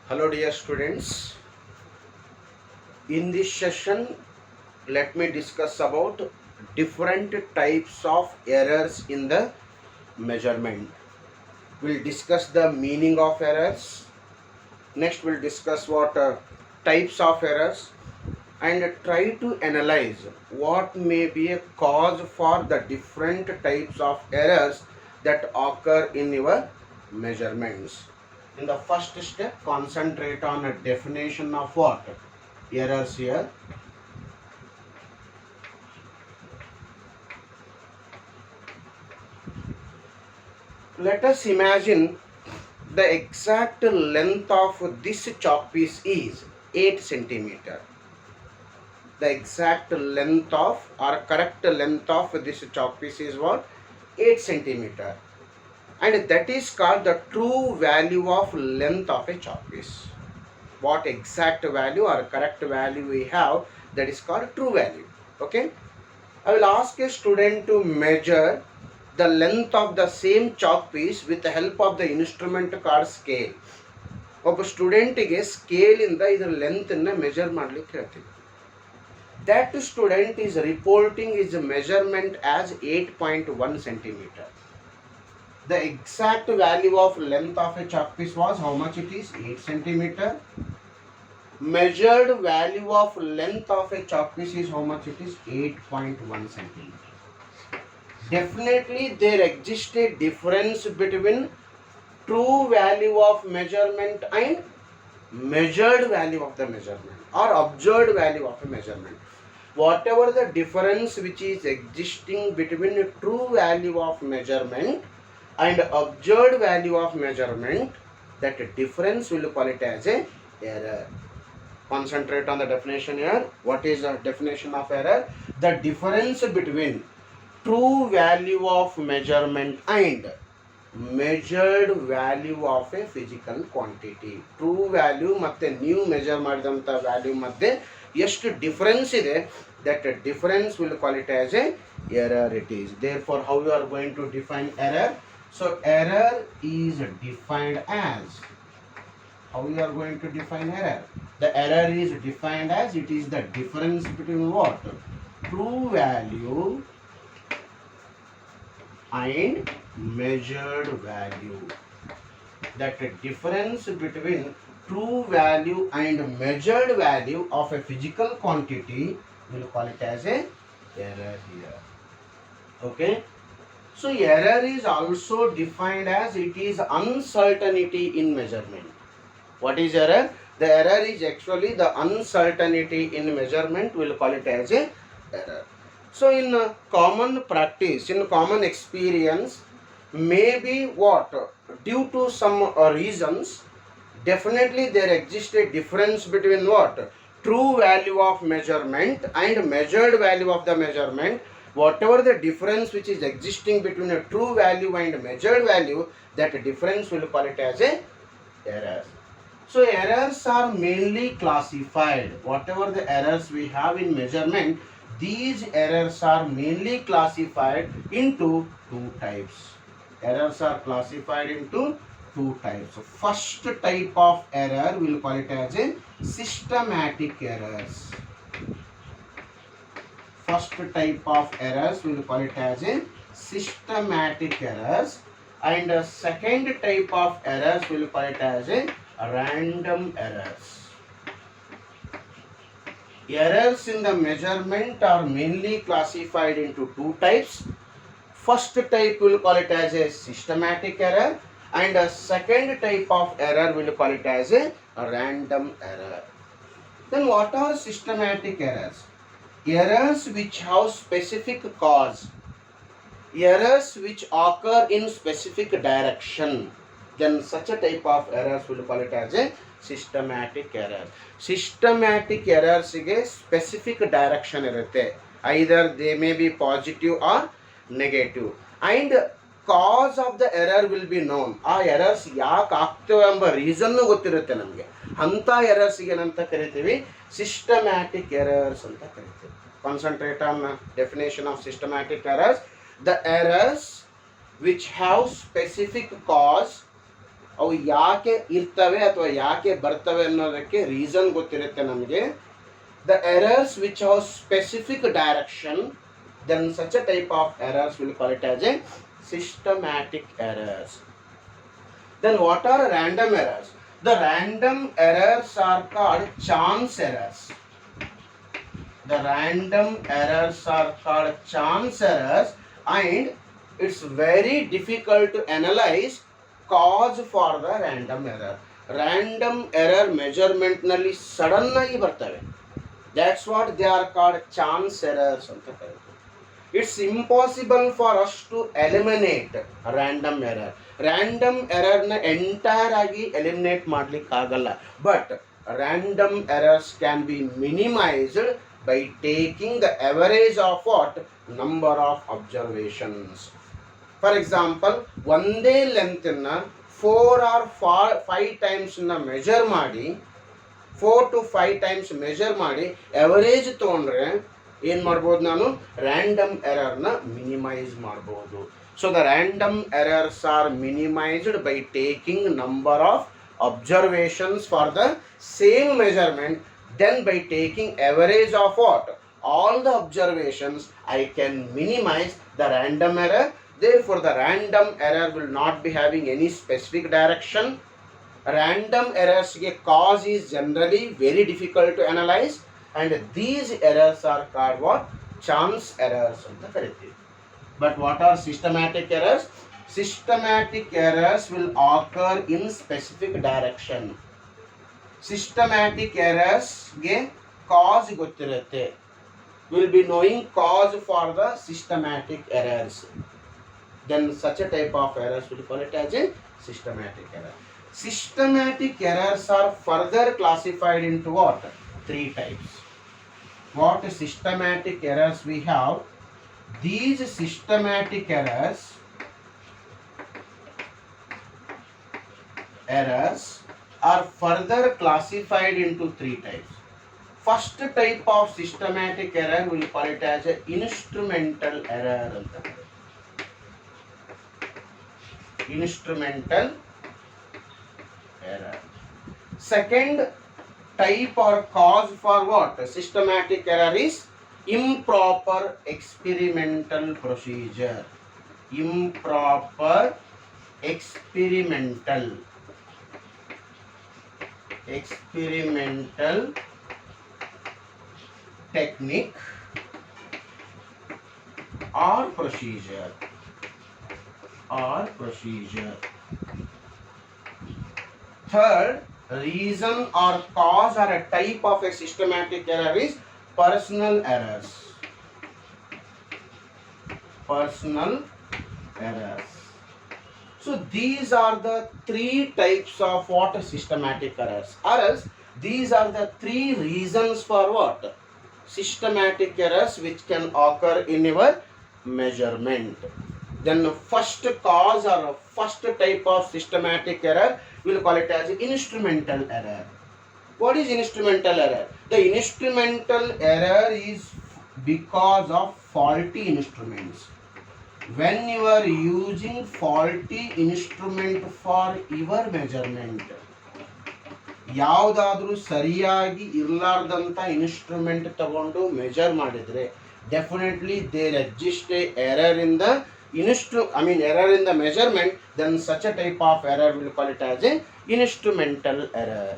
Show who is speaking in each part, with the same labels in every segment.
Speaker 1: Hello dear students, in this session let me discuss about different types of errors in the measurement. We'll discuss the meaning of errors, next we'll discuss what types of errors and try to analyze what may be a cause for the different types of errors that occur in your measurements. In the first step, concentrate on a definition of what? Errors here. Let us imagine the exact length of this chalk piece is 8 centimeter. The exact length of or correct length of this chalk piece is what? 8 centimeter. And that is called the true value of length of a chalk piece. What exact value or correct value we have, that is called true value. Okay, I will ask a student to measure the length of the same chalk piece with the help of the instrument called scale. ಒಬ್ಬ ಸ್ಟೂಡೆಂಟಿಗೆ ಸ್ಕೇಲಿಂದ ಇದರ ಲೆಂತನ್ನು measure ಮಾಡಲಿಕ್ಕೆ ಹೇಳ್ತೀವಿ. That student is reporting his measurement as 8.1 centimeter. The exact value of length of a chalk piece was how much it is? 8 centimeter. Measured value of length of a chalk piece is how much it is? 8.1 centimeter. Definitely there exists a difference between true value of measurement and measured value of the measurement or observed value of a measurement. Whatever the difference which is existing between true value of measurement and observed value of measurement, that difference will call it as a error. Concentrate on the definition here. What is the definition of error? The difference between true value of measurement and measured value of a physical quantity. True value ಮತ್ತೆ ನೀವು measure ಮಾಡಿದಂಥ value ಮಧ್ಯೆ ಎಷ್ಟು difference ಇದೆ, that difference will call it as a error it is. Therefore, how you are going to define error? So error is defined as, how you are going to define error? The error is defined as, it is the difference between what? True value and measured value. That difference between true value and measured value of a physical quantity, we'll call it as a error here. Okay, so error is also defined as, it is uncertainty in measurement. What is error? The error is actually the uncertainty in measurement, we'll call it as a error. So in common practice, in common experience, maybe what? Due to some reasons, definitely there exists a difference between what? True value of measurement and measured value of the measurement. Whatever the difference which is existing between a true value and measured value, that difference will call it as a error. So errors are mainly classified. Whatever the errors we have in measurement, these errors are mainly classified into two types. Errors are classified into two types. So first type of error, we'll call it as a systematic errors. First type of errors, we'll call it as a systematic errors, and second type of errors, we'll call it as a random errors. Errors in the measurement are mainly classified into two types. First type we'll call it as a systematic error, and a second type of error we'll call it as a random error. Then what are systematic errors? Errors which have specific cause, errors which occur in specific direction, then such a type of errors we'll call it as a systematic error. Systematic errors ಗೆ specific direction ಇರುತ್ತೆ. Either they may be positive or negative, and cause of the error will be known. ಆ errors ಯಾಕೆ ಆಗ್ತವೆ ಎಂಬ reason ಗೊತ್ತಿರುತ್ತೆ ನಮಗೆ. ಅಂತ errors ಗೆ ಏನಂತ ಕರಿತೀವಿ? Systematic errors ಅಂತ ಕರಿತೀವಿ. Concentrate on definition of systematic errors. The errors which have specific cause ಅವು ಯಾಕೆ ಇರ್ತವೆ ಅಥವಾ ಯಾಕೆ ಬರ್ತವೆ ಅನ್ನೋದಕ್ಕೆ ರೀಸನ್ ಗೊತ್ತಿರುತ್ತೆ ನಮಗೆ. The errors which have specific direction, then such a type of errors will call it as a systematic errors. Then what are random errors? The random errors are called chance errors. The random errors are called chance errors, and it's very difficult to analyze cause for the random error. Random error measurement nalli sudden ಆಗಿ ಬರ್ತವೆ. That's what they are called chance errors ಅಂತ ಕರೀತಾರೆ. It's impossible for us to eliminate random error. Random error ನ entire ಆಗಿ eliminate ಮಾಡ್ಲಿಕ್ಕೆ ಆಗಲ್ಲ, but random errors can be minimized by taking the average of what? Number of observations. For example, ಒಂದೇ length ನ 4 or 5 times ನ measure ಮಾಡಿ 4 to 5 times measure ಮಾಡಿ average ತಗೊಂಡ್ರೆ ಏನು ಮಾಡ್ಬೋದು, ನಾನು ರ್ಯಾಂಡಮ್ ಎರರ್ನ ಮಿನಿಮೈಸ್ ಮಾಡ್ಬೋದು. So the random errors are minimised by taking number of observations for the same measurement. Then by taking average of what? All the observations, I can minimize the random error. Therefore the random error will not be having any specific direction. Random errors ke cause is generally very difficult to analyze, and these errors are called what? Chance errors anta kariteve. But what are systematic errors? Systematic errors will occur in specific direction. Systematic errors ge cause ಗೊತ್ತಿರುತ್ತೆ. Will be knowing cause for the systematic errors. Then such a type of errors will call it as a systematic error. Systematic errors are further classified into what? 3 types. What systematic errors we have? These systematic errors are further classified into 3 types. First type of systematic error we will call it as a instrumental error. Instrumental error. Second type or cause for what? Systematic error is improper experimental procedure. Improper experimental technique or procedure. Third reason or cause or a type of a systematic error is personal errors. So these are the 3 types of what? Systematic errors. Or else these are the 3 reasons for what? Systematic errors which can occur in your measurement. Then the first cause or first type of systematic error, we will call it as instrumental error. What is instrumental error? The instrumental error is because of faulty instruments. When you are using faulty instrument for your measurement, ಯಾವುದಾದ್ರೂ ಸರಿಯಾಗಿ ಇರಲಾರ್ದಂಥ instrument ತಗೊಂಡು measure ಮಾಡಿದರೆ definitely there exist a error in the error in the measurement. Then such a type of error will call it as a instrumental error.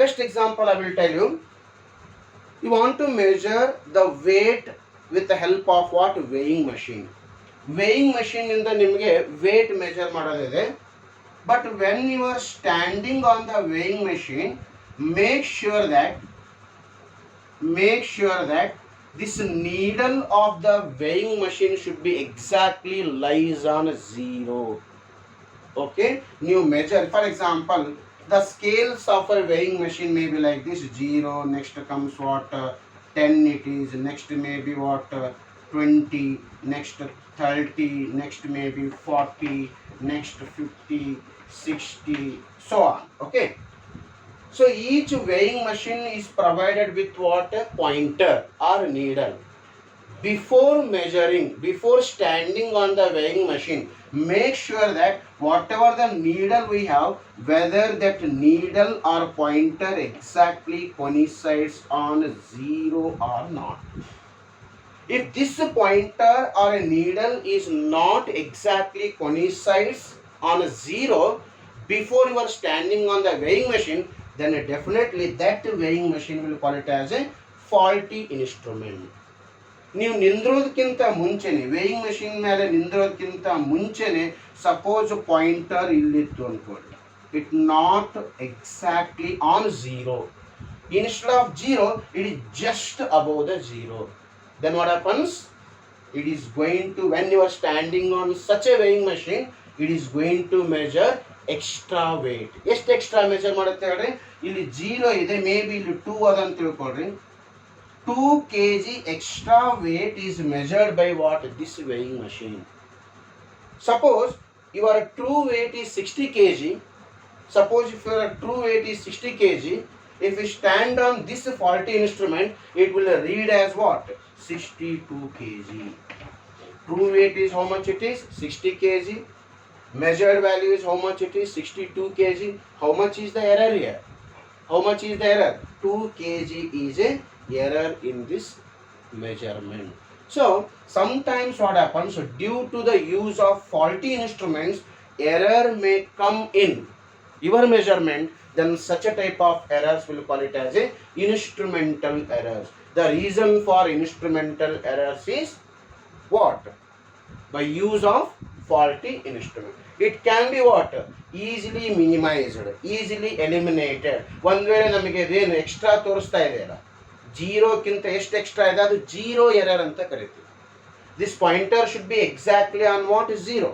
Speaker 1: Best example I will tell you. You want to measure the weight with the help of what? Weighing machine. Weighing machine ಇಂದ ನಿಮಗೆ weight measure ಮಾಡೋದಿದೆ. But when you are standing on the weighing machine, make sure that this needle of the weighing machine should be exactly lies on 0. Okay, you measure, for example, the scales of a weighing machine may be like this: 0, next comes what, 10 it is, next maybe what, 20, next 30, next maybe 40, next 50, 60, so on. Okay, so each weighing machine is provided with what? A pointer or needle. Before measuring, before standing on the weighing machine, make sure that whatever the needle we have, whether that needle or pointer exactly coincides on 0 or not. If this pointer or a needle is not exactly coincides on 0 before you are standing on the weighing machine, then definitely that weighing machine will call it as a faulty instrument. ನೀವು ನಿಂದ್ರೋದಕ್ಕಿಂತ ಮುಂಚೆನೆ weighing machine ಮೇಲೆ ನಿಂದ್ರೋದಕ್ಕಿಂತ ಮುಂಚೆನೆ suppose pointer ಇಲ್ಲಿತ್ತು ಅನ್ಕೊಳ್ಳಿ, it not exactly on 0. Instead of 0 it is just above the 0. then what happens? It is going to, when you are standing on such a weighing machine, it is going to measure extra weight. ಎಷ್ಟು extra measure ಮಾಡುತ್ತೆ ಹೇಳ್ರಿ? ಇಲ್ಲಿ 0 ಇದೆ, may be ಇಲ್ಲಿ 2 ಅದಂತ ತಿಳ್ಕೊಳ್ರಿ. 2 kg extra weight is measured by what? This weighing machine. Suppose your true weight is 60 kg. Suppose if your true weight is 60 kg, if you stand on this faulty instrument, it will read as what? 62 kg. True weight is how much it is? 60 kg. Measured value is how much it is? 62 kg. How much is the error here? How much is the error? 2 kg is a error in this measurement. So sometimes what happens, due to the use of faulty instruments, error may come in your measurement. Then such a type of errors will call it as a instrumental errors. The reason for instrumental errors is what? By use of faulty instrument. It can be what? Easily minimized, easily eliminated. ಒಂದು ವೇಳೆ ನಮಗೆ ಏನು extra ತೋರಿಸ್ತಾ ಇದೆ ಅಲ್ಲ, 0ಕ್ಕಿಂತ ಎಷ್ಟು extra ಇದೆ ಅದು 0 ಎರರ್ ಅಂತ ಕರಿತೀವಿ. This pointer should be exactly on what? 0.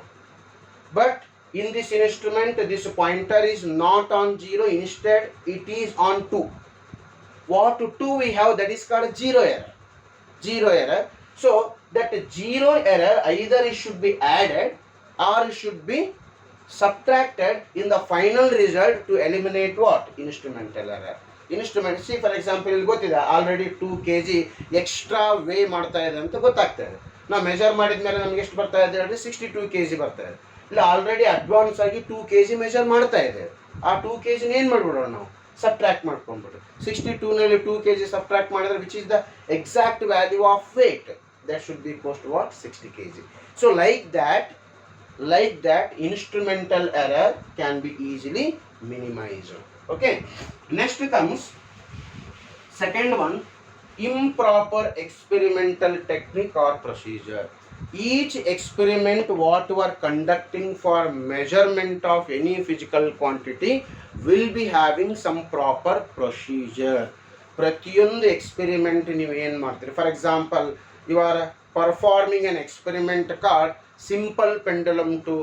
Speaker 1: But in this instrument, this pointer is not on 0, instead it is on 2. What 2 we have, that is called 0 error. 0 error. So that 0 error either it should be added or it should be subtracted in the final result to eliminate what? Instrumental error. Instrument, see for example ಇಲ್ಲಿ ಗೊತ್ತಿದೆ already 2 kg extra way ಮಾಡ್ತಾ ಇದೆ ಅಂತ ಗೊತ್ತಾಗ್ತಾ ಇದೆ. ನಾವು measure ಮಾಡಿದ ಮೇಲೆ ನಮ್ಗೆ ಎಷ್ಟು ಬರ್ತಾ ಇದೆ ಹೇಳಿದ್ರೆ 62 kg ಬರ್ತಾ ಇದೆ. ಇಲ್ಲ ಆಲ್ರೆಡಿ ಅಡ್ವಾನ್ಸ್ ಆಗಿ 2 kg ಮೆಜರ್ ಮಾಡ್ತಾ ಇದೆ. ಆ 2 kg ಏನು ಮಾಡ್ಬಿಡೋಣ ನಾವು? ಸಬ್ಟ್ರಾಕ್ಟ್ ಮಾಡ್ಕೊಂಡ್ಬಿಡ್ರಿ. 62 ನಲ್ಲಿ 2 kg ಸಬ್ಟ್ರಾಕ್ಟ್ ಮಾಡಿದ್ರೆ which is the exact value of wait, that should be equal to what? 60 kg. So like that instrumental error can be easily minimized. Okay, next comes second one, improper experimental technique or procedure. Each experiment what you are conducting for measurement of any physical quantity will be having some proper procedure. ಪ್ರತಿಯೊಂದು experiment ನೀವು ಏನು ಮಾಡ್ತೀರಿ, for example you are performing an experiment called simple pendulum to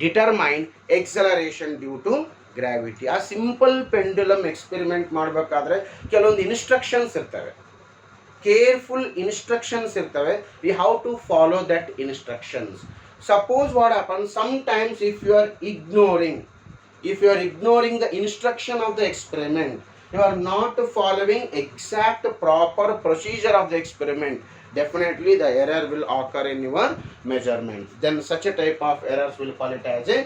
Speaker 1: determine acceleration due to gravity. ಆ simple pendulum experiment ಮಾಡಬೇಕಾದ್ರೆ ಕೆಲವೊಂದು instructions ಇರ್ತವೆ, careful instructions ಇರ್ತವೆ. We have to follow that instructions. Suppose what happen, sometimes if you are ignoring the instruction of the experiment, you are not following exact proper procedure of the experiment, definitely the error will occur in your measurement. Then such a type of errors will call it as a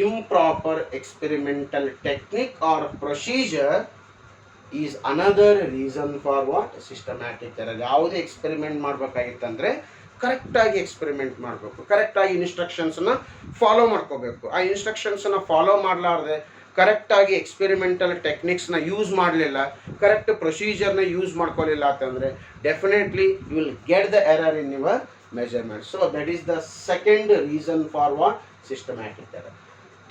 Speaker 1: improper experimental technique or procedure is another reason for what? Systematic error. ಯಾವುದೇ experiment ಮಾಡಬೇಕಾಗಿತ್ತಂದ್ರೆ ಕರೆಕ್ಟಾಗಿ experiment ಮಾಡಬೇಕು, ಕರೆಕ್ಟಾಗಿ ಇನ್ಸ್ಟ್ರಕ್ಷನ್ಸ್ನ follow ಮಾಡ್ಕೋಬೇಕು. ಆ ಇನ್ಸ್ಟ್ರಕ್ಷನ್ಸನ್ನು follow ಮಾಡಲಾರ್ದೆ ಕರೆಕ್ಟಾಗಿ experimental ಟೆಕ್ನಿಕ್ಸ್ನ use ಮಾಡಲಿಲ್ಲ, ಕರೆಕ್ಟ್ ಪ್ರೊಸೀಜರ್ನ ಯೂಸ್ ಮಾಡ್ಕೊಳ್ಳಿಲ್ಲ ಅಂತಂದರೆ definitely you will get the error in your measurement. So that is the second reason for what? Systematic error.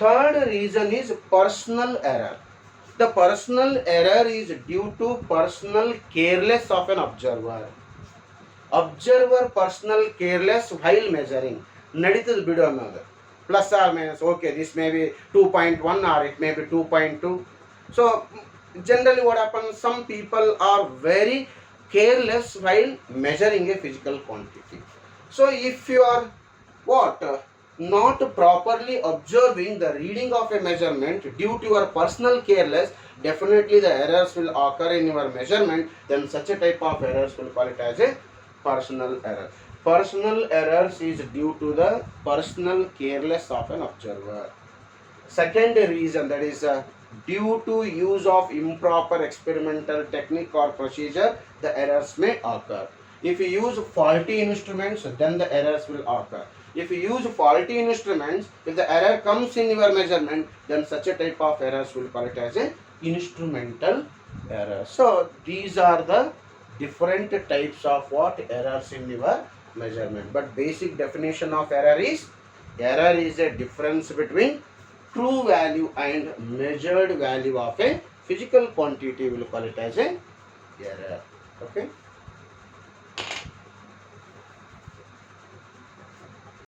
Speaker 1: Third reason is personal error. The personal error is due to personal careless of an observer. Observer personal careless while measuring. ನಡೀತದೆ ಬಿಡು ಅನ್ನೋದು, plus or minus, okay this may be 2.1 or it may be 2.2. So generally what happens, some people are very careless while measuring a physical quantity. So if you are what? Not properly observing the reading of a measurement due to your personal careless, definitely the errors will occur in your measurement. Then such a type of errors will call it as a personal error. Personal errors is due to the personal careless of an observer. Second reason, that is due to use of improper experimental technique or procedure, the errors may occur. If you use faulty instruments, then the errors will occur. If you use faulty instruments, if the error comes in your measurement, then such a type of errors will call it as a instrumental error. So these are the different types of what errors in your measurement. But basic definition of error is a difference between true value and measured value of a physical quantity. Will call it as a error. Okay.